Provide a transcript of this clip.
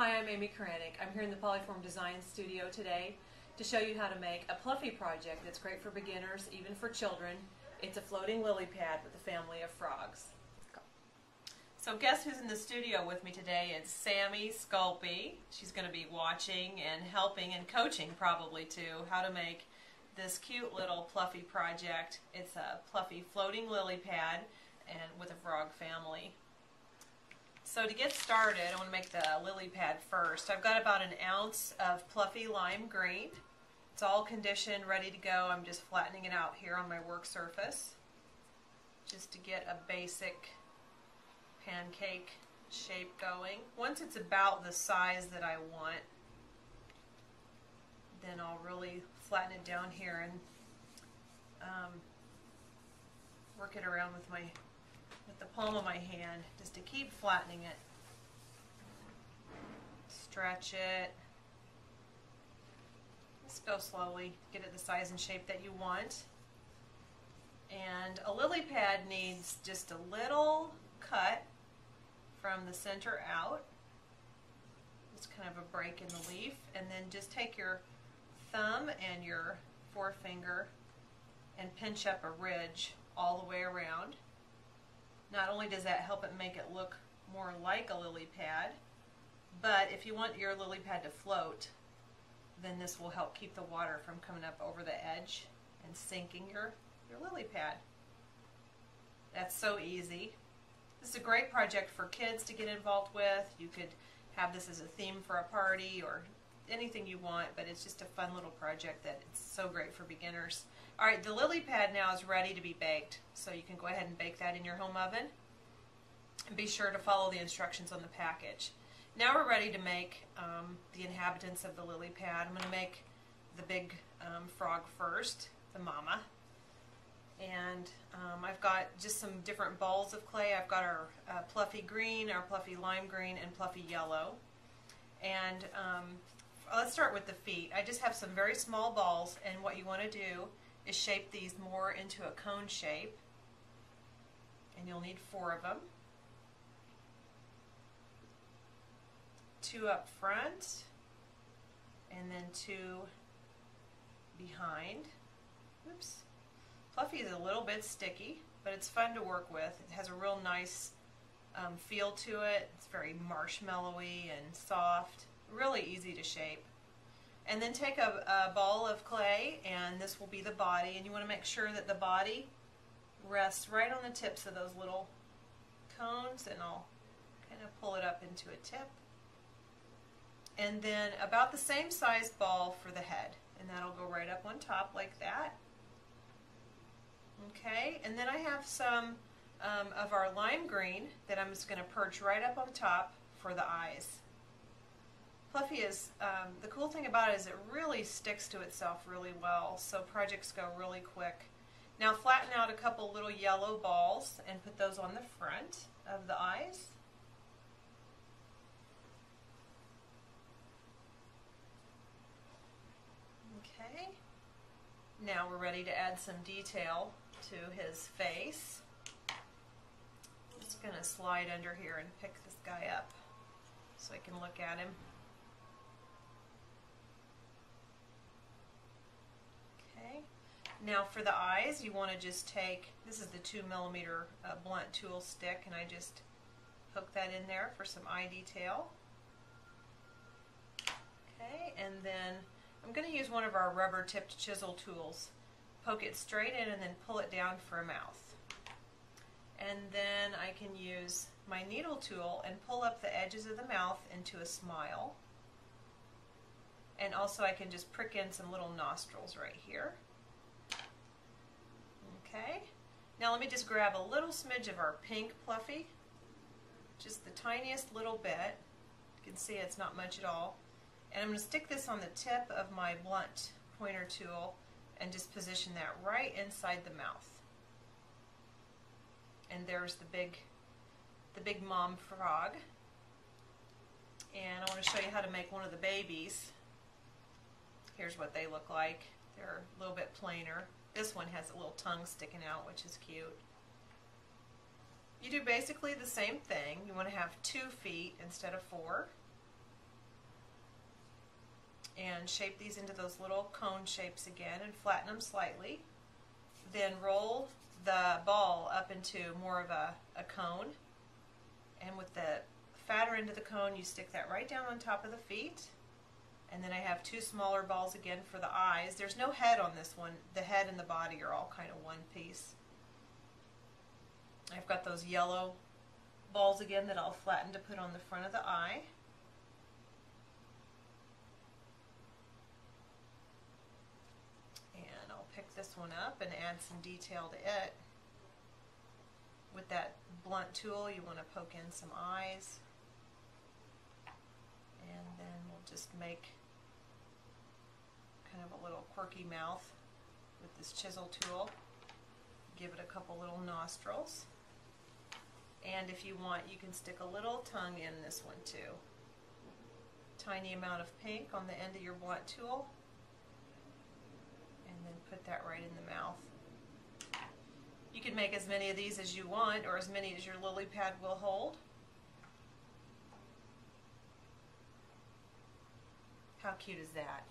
Hi, I'm Amy Karanik. I'm here in the Polyform Design Studio today to show you how to make a Pluffy project that's great for beginners, even for children. It's a floating lily pad with a family of frogs. So guess who's in the studio with me today? It's Sammy Sculpey. She's going to be watching and helping and coaching probably too how to make this cute little Pluffy project. It's a Pluffy floating lily pad and with a frog family. So to get started, I want to make the lily pad first. I've got about an ounce of Pluffy lime green. It's all conditioned, ready to go. I'm just flattening it out here on my work surface just to get a basic pancake shape going. Once it's about the size that I want, then I'll really flatten it down here and work it around with the palm of my hand just to keep flattening it. Stretch it. Just go slowly, get it the size and shape that you want. And a lily pad needs just a little cut from the center out. Just kind of a break in the leaf, and then just take your thumb and your forefinger and pinch up a ridge all the way around. Not only does that help it make it look more like a lily pad, but if you want your lily pad to float, then this will help keep the water from coming up over the edge and sinking your lily pad. That's so easy. This is a great project for kids to get involved with. You could have this as a theme for a party or anything you want, but it's just a fun little project that it's so great for beginners. Alright, the lily pad now is ready to be baked, so you can go ahead and bake that in your home oven. And be sure to follow the instructions on the package. Now we're ready to make the inhabitants of the lily pad. I'm going to make the big frog first, the mama. And I've got just some different balls of clay. I've got our Pluffy green, our Pluffy lime green, and Pluffy yellow. And let's start with the feet. I just have some very small balls, and what you want to do is shape these more into a cone shape. And you'll need 4 of them. 2 up front, and then 2 behind. Oops. Pluffy is a little bit sticky, but it's fun to work with. It has a real nice feel to it. It's very marshmallowy and soft, really easy to shape. And then take a ball of clay, and this will be the body, and you want to make sure that the body rests right on the tips of those little cones, and I'll kind of pull it up into a tip. And then about the same size ball for the head, and that'll go right up on top like that. Okay, and then I have some of our lime green that I'm just going to perch right up on top for the eyes. Pluffy is, the cool thing about it is it really sticks to itself really well, so projects go really quick. Now flatten out a couple little yellow balls and put those on the front of the eyes. Okay, now we're ready to add some detail to his face. I'm just going to slide under here and pick this guy up so I can look at him. Okay, now for the eyes, you want to just take, this is the 2mm blunt tool stick, and I just hook that in there for some eye detail. Okay, and then I'm going to use one of our rubber tipped chisel tools. Poke it straight in and then pull it down for a mouth. And then I can use my needle tool and pull up the edges of the mouth into a smile. And also I can just prick in some little nostrils right here. Okay, now let me just grab a little smidge of our pink Pluffy, just the tiniest little bit. You can see it's not much at all. And I'm going to stick this on the tip of my blunt pointer tool and just position that right inside the mouth. And there's the big mom frog. And I want to show you how to make one of the babies. Here's what they look like. They're a little bit plainer. This one has a little tongue sticking out, which is cute. You do basically the same thing. You want to have 2 feet instead of 4. and shape these into those little cone shapes again and flatten them slightly. Then roll the ball up into more of a cone, and with the fatter end of the cone you stick that right down on top of the feet. And then I have two smaller balls again for the eyes. There's no head on this one. The head and the body are all kind of one piece. I've got those yellow balls again that I'll flatten to put on the front of the eye. And I'll pick this one up and add some detail to it. With that blunt tool, you want to poke in some eyes. And then we'll just make kind of a little quirky mouth with this chisel tool. Give it a couple little nostrils. And if you want, you can stick a little tongue in this one too. Tiny amount of pink on the end of your blunt tool. And then put that right in the mouth. You can make as many of these as you want, or as many as your lily pad will hold. How cute is that?